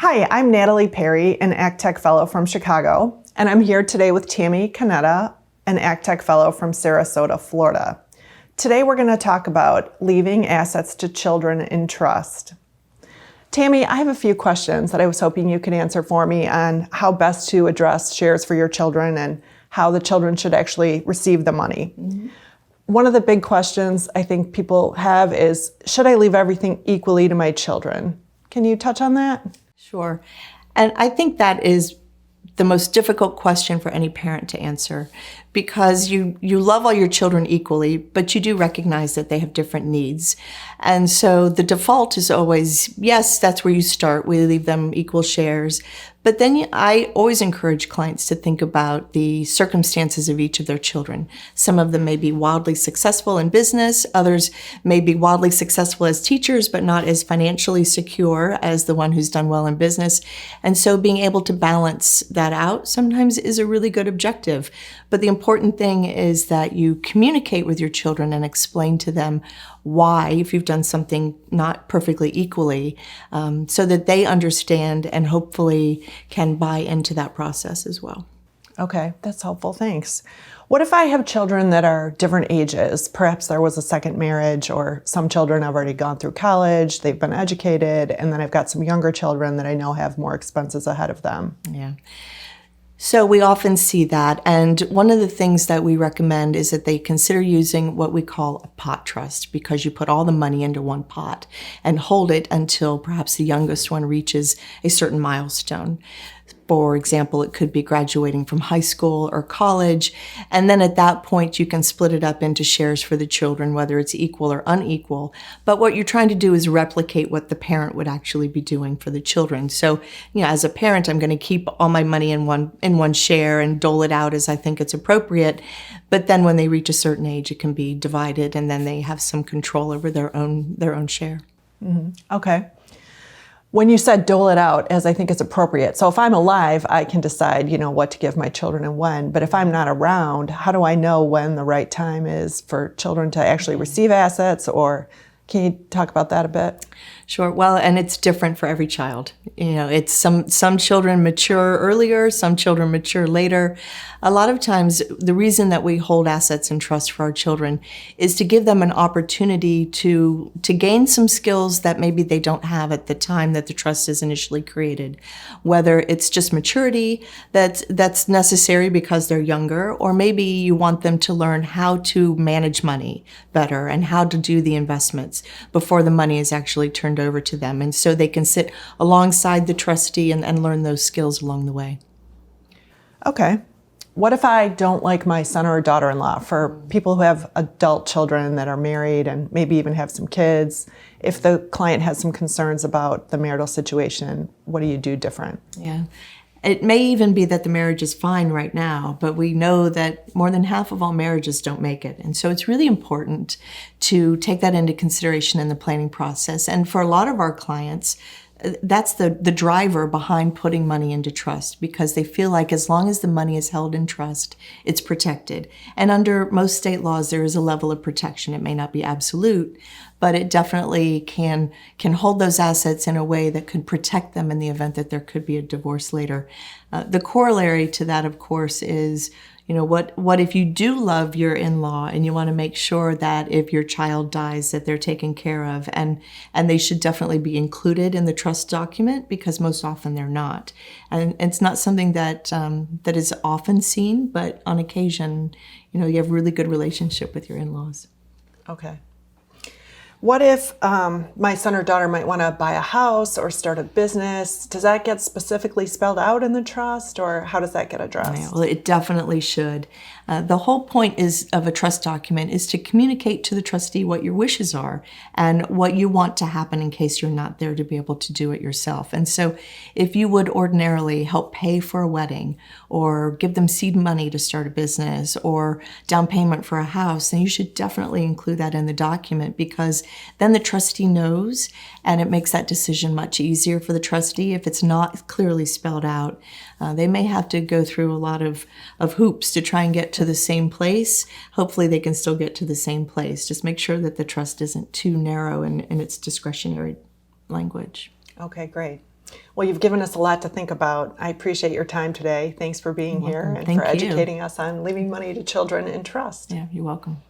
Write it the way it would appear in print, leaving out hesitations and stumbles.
Hi, I'm Natalie Perry, an ACTEC Fellow from Chicago, and I'm here today with Tammy Canetta, an ACTEC Fellow from Sarasota, Florida. Today we're going to talk about leaving assets to children in trust. Tammy, I have a few questions that I was hoping you could answer for me on how best to address shares for your children and how the children should actually receive the money. Mm-hmm. One of the big questions I think people have is, should I leave everything equally to my children? Can you touch on that? Sure. And I think that is the most difficult question for any parent to answer, because you love all your children equally, but you do recognize that they have different needs. And so the default is always, yes, that's where you start. We leave them equal shares. But then I always encourage clients to think about the circumstances of each of their children. Some of them may be wildly successful in business. Others may be wildly successful as teachers, but not as financially secure as the one who's done well in business. And so being able to balance that out sometimes is a really good objective. But the important thing is that you communicate with your children and explain to them why, if you've done something not perfectly equally, so that they understand and hopefully can buy into that process as well. Okay, that's helpful. Thanks. What if I have children that are different ages? Perhaps there was a second marriage, or some children have already gone through college, they've been educated, and then I've got some younger children that I know have more expenses ahead of them. Yeah. So we often see that, and one of the things that we recommend is that they consider using what we call a pot trust, because you put all the money into one pot and hold it until perhaps the youngest one reaches a certain milestone. For example, it could be graduating from high school or college, and then at that point you can split it up into shares for the children, whether it's equal or unequal. But what you're trying to do is replicate what the parent would actually be doing for the children. So, as a parent, I'm going to keep all my money in one share and dole it out as I think it's appropriate. But then when they reach a certain age, it can be divided, and then they have some control over their own share. Mm-hmm. Okay. When you said dole it out as I think it's appropriate, so if I'm alive, I can decide, what to give my children and when. But if I'm not around, how do I know when the right time is for children to actually receive assets? Or can you talk about that a bit? Sure. Well, and it's different for every child. It's some children mature earlier, some children mature later. A lot of times, the reason that we hold assets in trust for our children is to give them an opportunity to gain some skills that maybe they don't have at the time that the trust is initially created. Whether it's just maturity that's necessary because they're younger, or maybe you want them to learn how to manage money better and how to do the investments before the money is actually turned over to them. And so they can sit alongside the trustee and learn those skills along the way. Okay. What if I don't like my son or daughter-in-law? For people who have adult children that are married and maybe even have some kids, if the client has some concerns about the marital situation, what do you do different? Yeah. It may even be that the marriage is fine right now, but we know that more than half of all marriages don't make it. And so it's really important to take that into consideration in the planning process. And for a lot of our clients, that's the driver behind putting money into trust, because they feel like as long as the money is held in trust, it's protected. And under most state laws, there is a level of protection. It may not be absolute, but it definitely can hold those assets in a way that could protect them in the event that there could be a divorce later. The corollary to that, of course, is what if you do love your in-law and you want to make sure that if your child dies that they're taken care of, and they should definitely be included in the trust document, because most often they're not. And it's not something that is often seen, but on occasion, you have a really good relationship with your in-laws. Okay. What if my son or daughter might want to buy a house or start a business? Does that get specifically spelled out in the trust, or how does that get addressed? Yeah, well, it definitely should. The whole point of a trust document is to communicate to the trustee what your wishes are and what you want to happen in case you're not there to be able to do it yourself. And so if you would ordinarily help pay for a wedding, or give them seed money to start a business, or down payment for a house, then you should definitely include that in the document, because then the trustee knows, and it makes that decision much easier for the trustee. If it's not clearly spelled out, they may have to go through a lot of hoops to try and get to the same place. Hopefully they can still get to the same place. Just make sure that the trust isn't too narrow in its discretionary language. Okay, great. Well, you've given us a lot to think about. I appreciate your time today. Thanks for being here and Thank for you. educating us on leaving money to children in trust. Yeah, you're welcome.